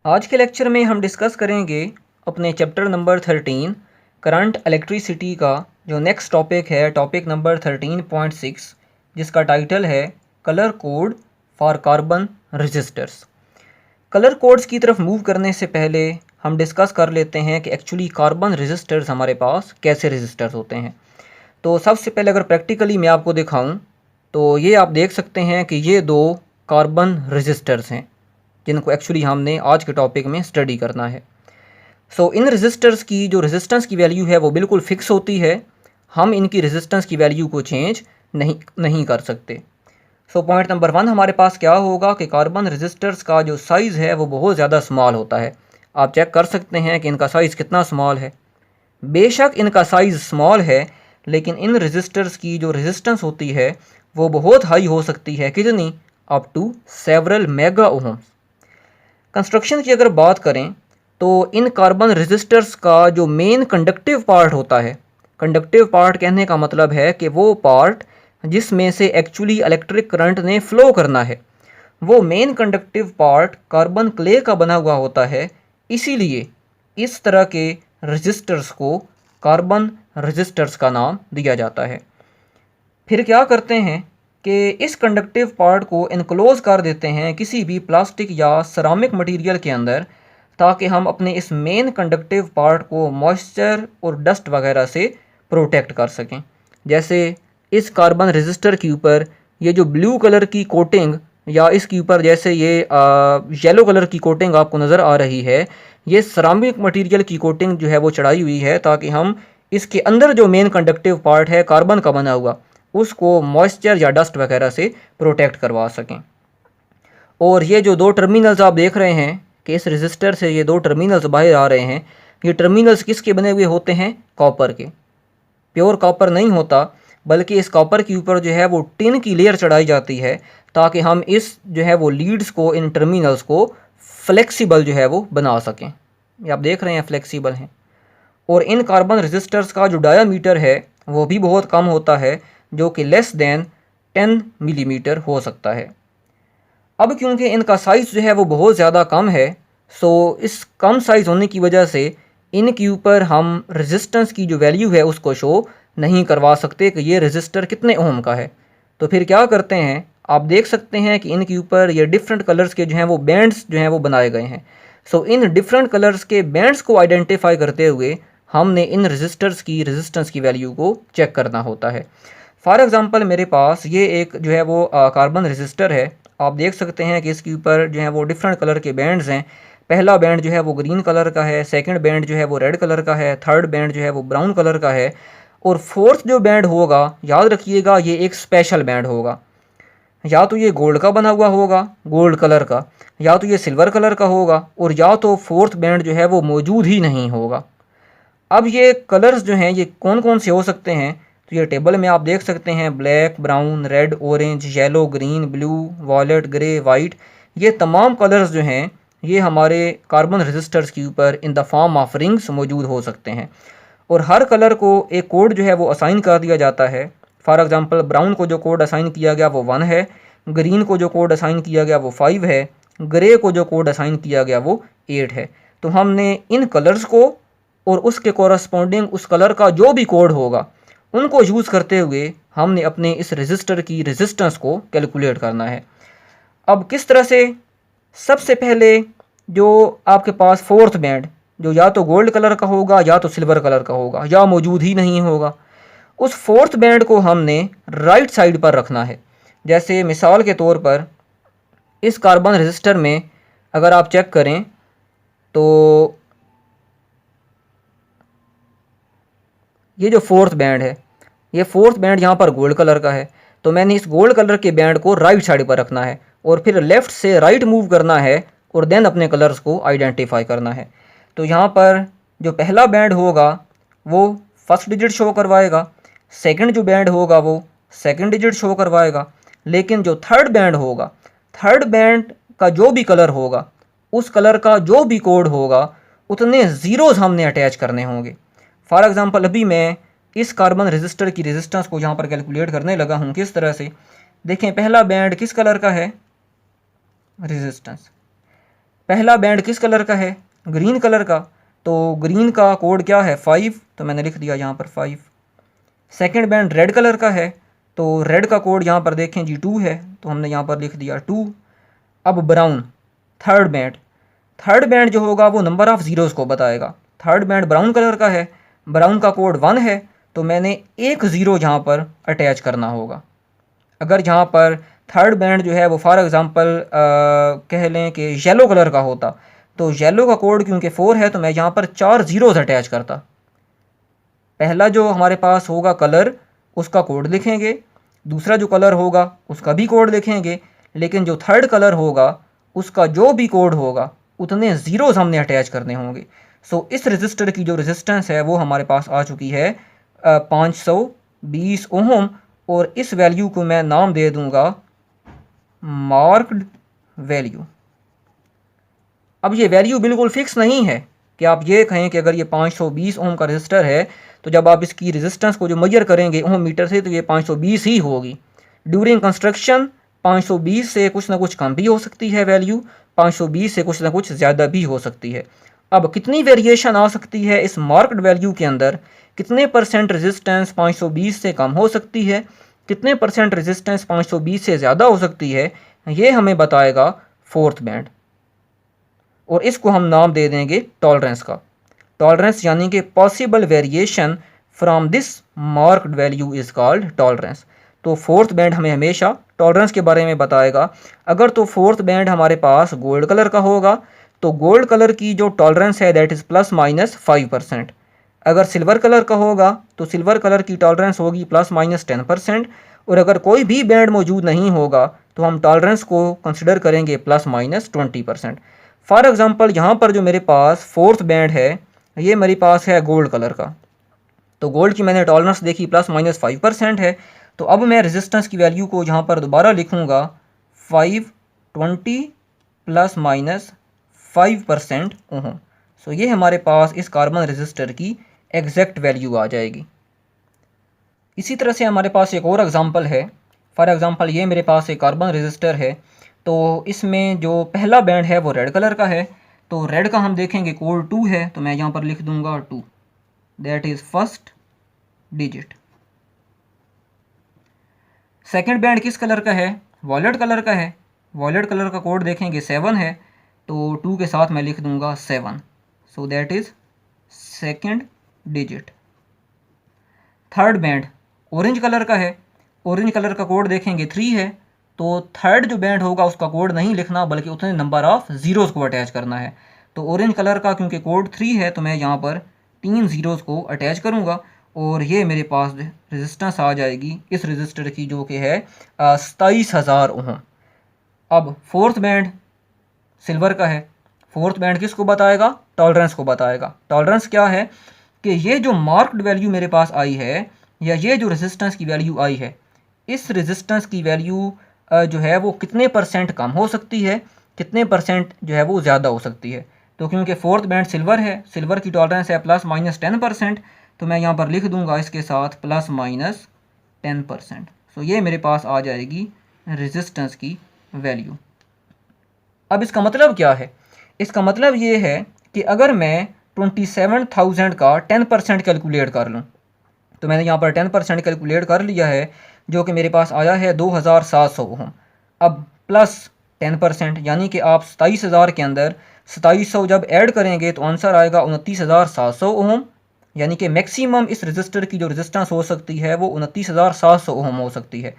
आज के लेक्चर में हम डिस्कस करेंगे अपने चैप्टर नंबर 13 करंट इलेक्ट्रिसिटी का जो नेक्स्ट टॉपिक है, टॉपिक नंबर 13.6, जिसका टाइटल है colour code for carbon resistors. Colour codes की तरफ मूव करने से पहले हम डिस्कस कर लेते हैं कि एक्चुअली कार्बन रजिस्टर्स हमारे पास कैसे रजिस्टर्स होते हैं। तो सबसे पहले अगर प्रैक्टिकली मैं आपको दिखाऊं तो ये आप देख सकते हैं कि ये दो कार्बन रजिस्टर्स हैं जिनको एक्चुअली हमने आज के टॉपिक में स्टडी करना है। इन रजिस्टर्स की जो रेजिस्टेंस की वैल्यू है वो बिल्कुल फिक्स होती है, हम इनकी रेजिस्टेंस की वैल्यू को चेंज नहीं कर सकते। पॉइंट नंबर 1 हमारे पास क्या होगा कि कार्बन रजिस्टर्स का जो साइज़ है वो बहुत ज़्यादा स्मॉल होता है। आप चेक कर सकते हैं कि इनका साइज़ कितना स्मॉल है। बेशक इनका साइज़ स्मॉल है, लेकिन इन रजिस्टर्स की जो रेजिस्टेंस होती है वो बहुत हाई हो सकती है, कितनी, up to several mega ohms. Construction की अगर बात करें तो इन कार्बन रजिस्टर्स का जो मेन कंडक्टिव पार्ट होता है, कंडक्टिव पार्ट कहने का मतलब है कि वो पार्ट जिसमें से एक्चुअली इलेक्ट्रिक करंट ने फ्लो करना है, वो main conductive part carbon clay का बना हुआ होता है। इसीलिए इस तरह के रजिस्टर्स को कार्बन रजिस्टर्स का नाम दिया जाता है। फिर क्या करते हैं कि इस कंडक्टिव पार्ट को इनक्लोज कर देते हैं किसी भी प्लास्टिक या सरामिक मटेरियल के अंदर, ताकि हम अपने इस मेन कंडक्टिव पार्ट को मॉइस्चर और डस्ट वगैरह से प्रोटेक्ट कर सकें। जैसे इस कार्बन रजिस्टर के ऊपर ये जो ब्लू कलर की कोटिंग, या इसके ऊपर जैसे ये येलो कलर की कोटिंग आपको नज़र आ रही है, ये सरामिक मटेरियल की कोटिंग जो है वो चढ़ाई हुई है, ताकि हम इसके अंदर जो मेन कंडक्टिव पार्ट है कार्बन का बना हुआ, उसको मॉइस्चर या डस्ट वगैरह से प्रोटेक्ट करवा सकें। और ये जो दो टर्मिनल्स आप देख रहे हैं कि इस रजिस्टर से ये दो टर्मिनल्स बाहर आ रहे हैं, ये टर्मिनल्स किसके बने हुए होते हैं, कॉपर के। प्योर कॉपर नहीं होता, बल्कि इस कॉपर के ऊपर जो है वो टिन की लेयर चढ़ाई जाती है, ताकि हम इस जो है वो लीड्स को, इन टर्मिनल्स को फ्लेक्सिबल जो है वो बना सकें। ये आप देख रहे हैं फ्लेक्सिबल हैं। और इन कार्बन रजिस्टर्स का जो डायामीटर है वो भी बहुत कम होता है, जो कि लेस देन 10 मिलीमीटर हो सकता है। अब क्योंकि इनका साइज़ जो है वो बहुत ज़्यादा कम है, इस कम साइज़ होने की वजह से इनके ऊपर हम रेजिस्टेंस की जो वैल्यू है उसको शो नहीं करवा सकते कि ये रेजिस्टर कितने ओम का है। तो फिर क्या करते हैं, आप देख सकते हैं कि इनके ऊपर ये डिफरेंट कलर्स के जो हैं वो बैंड्स जो हैं वो बनाए गए हैं। इन डिफरेंट कलर्स के बैंड्स को आइडेंटिफाई करते हुए हमने इन रजिस्टर्स की रेजिस्टेंस की वैल्यू को चेक करना होता है। फॉर एग्ज़ाम्पल मेरे पास ये एक जो है वो कार्बन रजिस्टर है। आप देख सकते हैं कि इसके ऊपर जो है वो डिफरेंट कलर के बैंड्स हैं। पहला बैंड जो है वो ग्रीन कलर का है, सेकंड बैंड जो है वो रेड कलर का है, थर्ड बैंड जो है वो ब्राउन कलर का है, और फोर्थ जो बैंड होगा, याद रखिएगा, ये एक स्पेशल बैंड होगा। या तो ये गोल्ड का बना हुआ होगा, गोल्ड कलर का, या तो ये सिल्वर कलर का होगा, और या तो फोर्थ बैंड जो है वो मौजूद ही नहीं होगा। अब ये कलर्स जो हैं ये कौन कौन से हो सकते हैं, तो ये टेबल में आप देख सकते हैं, black, brown, red, orange, yellow, green, blue, violet, grey, white. ये तमाम कलर्स जो हैं ये हमारे कार्बन रजिस्टर्स के ऊपर in the form of rings मौजूद हो सकते हैं। और हर कलर को एक कोड जो है वो असाइन कर दिया जाता है। फॉर एग्ज़ाम्पल ब्राउन को जो कोड असाइन किया गया वो 1 है, ग्रीन को जो कोड असाइन किया गया वो 5 है, ग्रे को जो कोड असाइन किया गया वो 8 है। तो हमने इन कलर्स को और उसके कॉरस्पॉन्डिंग उस कलर का जो भी कोड होगा उनको यूज़ करते हुए हमने अपने इस रजिस्टर की रेजिस्टेंस को कैलकुलेट करना है। अब किस तरह से, सबसे पहले जो आपके पास फोर्थ बैंड, जो या तो गोल्ड कलर का होगा या तो सिल्वर कलर का होगा या मौजूद ही नहीं होगा, उस फोर्थ बैंड को हमने राइट साइड पर रखना है। जैसे मिसाल के तौर पर इस कार्बन रजिस्टर में अगर आप चेक करें तो ये जो फोर्थ बैंड है, ये फोर्थ बैंड यहाँ पर गोल्ड कलर का है, तो मैंने इस गोल्ड कलर के बैंड को राइट साइड पर रखना है और फिर लेफ़्ट से राइट मूव करना है और देन अपने कलर्स को आइडेंटिफाई करना है। तो यहाँ पर जो पहला बैंड होगा वो फर्स्ट डिजिट शो करवाएगा, सेकंड जो बैंड होगा वो सेकंड डिजिट शो करवाएगा, लेकिन जो थर्ड बैंड होगा, थर्ड बैंड का जो भी कलर होगा, उस कलर का जो भी कोड होगा, उतने ज़ीरोज़ हमने अटैच करने होंगे। फॉर एग्ज़ाम्पल अभी मैं इस कार्बन रजिस्टर की रेजिस्टेंस को यहाँ पर कैलकुलेट करने लगा हूँ। किस तरह से, देखें, पहला बैंड किस कलर का है, रेजिस्टेंस, पहला बैंड किस कलर का है? ग्रीन कलर का। तो ग्रीन का कोड क्या है? 5, तो मैंने लिख दिया यहाँ पर 5। सेकंड बैंड रेड कलर का है, तो रेड का कोड यहाँ पर देखें जी 2 है, तो हमने यहाँ पर लिख दिया 2। अब ब्राउन, थर्ड बैंड जो होगा वो नंबर ऑफ़ ज़ीरोज़ को बताएगा। थर्ड बैंड ब्राउन कलर का है, ब्राउन का कोड 1 है, तो मैंने एक ज़ीरो यहाँ पर अटैच करना होगा। अगर यहाँ पर थर्ड बैंड जो है वो फॉर एग्ज़ाम्पल कह लें कि येलो कलर का होता, तो येलो का कोड क्योंकि 4 है, तो मैं यहाँ पर 4 ज़ीरोज़ अटैच करता। पहला जो हमारे पास होगा कलर, उसका कोड लिखेंगे, दूसरा जो कलर होगा उसका भी कोड लिखेंगे, लेकिन जो थर्ड कलर होगा उसका जो भी कोड होगा उतने ज़ीरोज़ हमने अटैच करने होंगे। सो इस रजिस्टर की जो रेजिस्टेंस है वो हमारे पास आ चुकी है 520 ओहम, और इस वैल्यू को मैं नाम दे दूंगा मार्क्ड वैल्यू। अब ये वैल्यू बिल्कुल फिक्स नहीं है कि आप ये कहें कि अगर ये 520 ओम का रजिस्टर है तो जब आप इसकी रेजिस्टेंस को जो मेजर करेंगे ओम मीटर से तो ये 520 ही होगी। ड्यूरिंग कंस्ट्रक्शन 520 से कुछ ना कुछ कम भी हो सकती है वैल्यू, 520 से कुछ ना कुछ ज़्यादा भी हो सकती है। अब कितनी वेरिएशन आ सकती है इस मार्क्ड वैल्यू के अंदर, कितने परसेंट रेजिस्टेंस 520 से कम हो सकती है, कितने परसेंट रेजिस्टेंस 520 से ज़्यादा हो सकती है, ये हमें बताएगा फोर्थ बैंड, और इसको हम नाम दे देंगे टॉलरेंस का। टॉलरेंस यानी कि possible variation from this marked value is called tolerance. तो फोर्थ बैंड हमें हमेशा टॉलरेंस के बारे में बताएगा। अगर तो फोर्थ बैंड हमारे पास गोल्ड कलर का होगा तो गोल्ड कलर की जो टॉलरेंस है दैट इज़ ±5%। अगर सिल्वर कलर का होगा तो सिल्वर कलर की टॉलरेंस होगी ±10%। और अगर कोई भी बैंड मौजूद नहीं होगा तो हम टॉलरेंस को कंसिडर करेंगे ±20%। फॉर एग्ज़ाम्पल यहाँ पर जो मेरे पास फोर्थ बैंड है ये मेरे पास है गोल्ड कलर का, तो गोल्ड की मैंने टॉलरेंस देखी ±5% है। तो अब मैं रेजिस्टेंस की वैल्यू को यहाँ पर दोबारा लिखूँगा 520 ±5% ओम। सो ये हमारे पास इस कार्बन रेजिस्टर की एग्जैक्ट वैल्यू आ जाएगी। इसी तरह से हमारे पास एक और एग्ज़ाम्पल है। फॉर एग्ज़ाम्पल ये मेरे पास एक कार्बन रेजिस्टर है, तो इसमें जो पहला बैंड है वो रेड कलर का है, तो रेड का हम देखेंगे कोड 2 है, तो मैं यहाँ पर लिख दूंगा 2, that is first digit. Second band किस कलर का है? वॉयलेट कलर का है, वॉयलेट कलर का कोड देखेंगे 7 है, तो 2 के साथ मैं लिख दूंगा 7, so that is second digit. Third band orange colour का है, ऑरेंज कलर का कोड देखेंगे 3 है, तो थर्ड जो बैंड होगा उसका कोड नहीं लिखना बल्कि उतने नंबर ऑफ़ ज़ीरोज़ को अटैच करना है। तो ऑरेंज कलर का क्योंकि कोड 3 है तो मैं यहाँ पर 3 ज़ीरोज़ को अटैच करूँगा, और ये मेरे पास रेजिस्टेंस आ जाएगी इस रजिस्टर की जो कि है 27,000 ओम। अब फोर्थ बैंड सिल्वर का है, फोर्थ बैंड किसको बताएगा? टॉलरेंस को बताएगा। टॉलरेंस क्या है कि ये जो मार्क्ड वैल्यू मेरे पास आई है या ये जो रेजिस्टेंस की वैल्यू आई है, इस रेजिस्टेंस की वैल्यू जो है वो कितने परसेंट कम हो सकती है, कितने परसेंट जो है वो ज़्यादा हो सकती है। तो क्योंकि फोर्थ बैंड सिल्वर है, सिल्वर की टॉलरेंस है ±10%, तो मैं यहाँ पर लिख दूंगा इसके साथ ±10%। सो ये मेरे पास आ जाएगी रेजिस्टेंस की वैल्यू। अब इसका मतलब क्या है? इसका मतलब ये है कि अगर मैं 27,000 का 10% कैलकुलेट कर लूँ, तो मैंने यहाँ पर 10% कैलकुलेट कर लिया है जो कि मेरे पास आया है 2,700 ओम। अब प्लस 10% यानी कि आप 27,000 के अंदर 2700 जब ऐड करेंगे तो आंसर आएगा 29,700 ओम। यानी कि मैक्सिमम इस रजिस्टर की जो रेजिस्टेंस हो सकती है वो 29,700 ओम हो सकती है।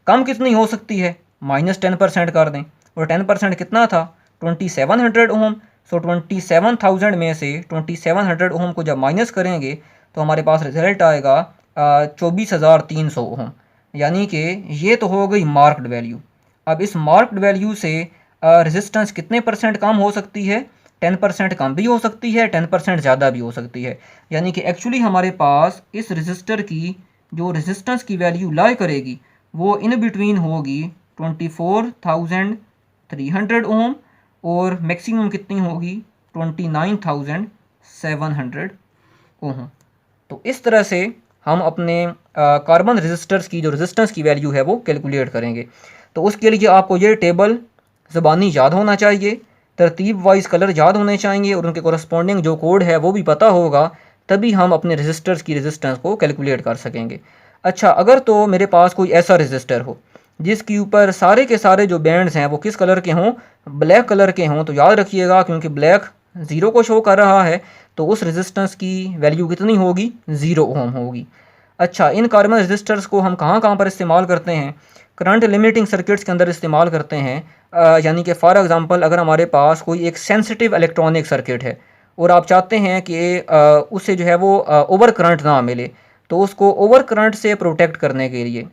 कम कितनी हो सकती है? -10% कर दें, और 10% कितना था? 2700 ओम। सो 27,000 में से 2700 ओम को जब माइनस करेंगे तो हमारे पास रिजल्ट आएगा 24,300 ओम। यानी कि ये तो हो गई मार्क्ड वैल्यू। अब इस मार्क्ड वैल्यू से रेजिस्टेंस कितने परसेंट कम हो सकती है? 10% कम भी हो सकती है, 10% ज़्यादा भी हो सकती है। यानी कि एक्चुअली हमारे पास इस रेजिस्टर की जो रेजिस्टेंस की वैल्यू लाई करेगी वो इन बिटवीन होगी 24,300 ओम, और मैक्सिमम कितनी होगी? 29,700 ओम। तो इस तरह से हम अपने कार्बन रेजिस्टर्स की जो रेजिस्टेंस की वैल्यू है वो कैलकुलेट करेंगे। तो उसके लिए आपको ये टेबल ज़बानी याद होना चाहिए तरतीब वाइज कलर याद होने चाहिए और उनके कॉरस्पॉन्डिंग जो कोड है वो भी पता होगा, तभी हम अपने रजिस्टर्स की रेजिस्टेंस को कैलकुलेट कर सकेंगे। अच्छा, अगर तो मेरे पास कोई ऐसा रजिस्टर हो जिसके ऊपर सारे के सारे जो बैंड्स हैं वो किस कलर के हों, ब्लैक कलर के हों, तो याद रखिएगा क्योंकि ब्लैक ज़ीरो को शो कर रहा है तो उस रेजिस्टेंस की वैल्यू कितनी होगी, 0 ओम होगी। अच्छा, इन कार्बन रजिस्टर्स को हम कहाँ कहाँ पर इस्तेमाल करते हैं, करंट लिमिटिंग सर्किट्स के अंदर इस्तेमाल करते हैं। यानी कि फॉर एग्ज़ाम्पल अगर हमारे पास कोई एक सेंसिटिव इलेक्ट्रॉनिक सर्किट है और आप चाहते हैं कि उससे जो है वो ओवर करंट ना मिले, तो उसको ओवर करंट से प्रोटेक्ट करने के लिए,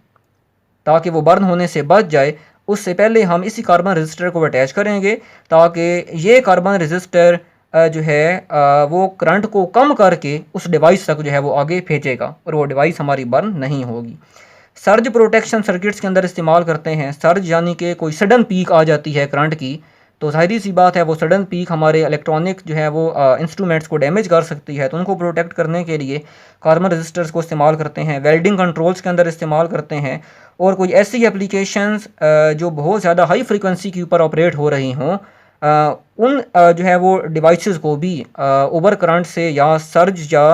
ताकि वो बर्न होने से बच जाए, उससे पहले हम इसी कार्बन रजिस्टर को अटैच करेंगे ताकि ये कार्बन रजिस्टर जो है वो करंट को कम करके उस डिवाइस तक जो है वो आगे भेजेगा और वो डिवाइस हमारी बर्न नहीं होगी। सर्ज प्रोटेक्शन सर्किट्स के अंदर इस्तेमाल करते हैं। सर्ज यानी कि कोई सडन पीक आ जाती है करंट की, तो जाहिर सी बात है वो सडन पीक हमारे इलेक्ट्रॉनिक जो है वो इंस्ट्रूमेंट्स को डैमेज कर सकती है, तो उनको प्रोटेक्ट करने के लिए कार्बन रजिस्टर्स को इस्तेमाल करते हैं। वेल्डिंग कंट्रोल्स के अंदर इस्तेमाल करते हैं और कोई ऐसी एप्लीकेशंस जो बहुत ज़्यादा हाई फ्रीक्वेंसी के ऊपर ऑपरेट हो रही हों, उन जो है वो डिवाइसेस को भी ओवर करंट से या सर्ज या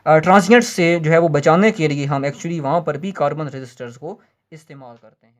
ट्रांजिएंट से जो है वो बचाने के लिए हम एक्चुअली वहाँ पर भी कार्बन रजिस्टर्स को इस्तेमाल करते हैं।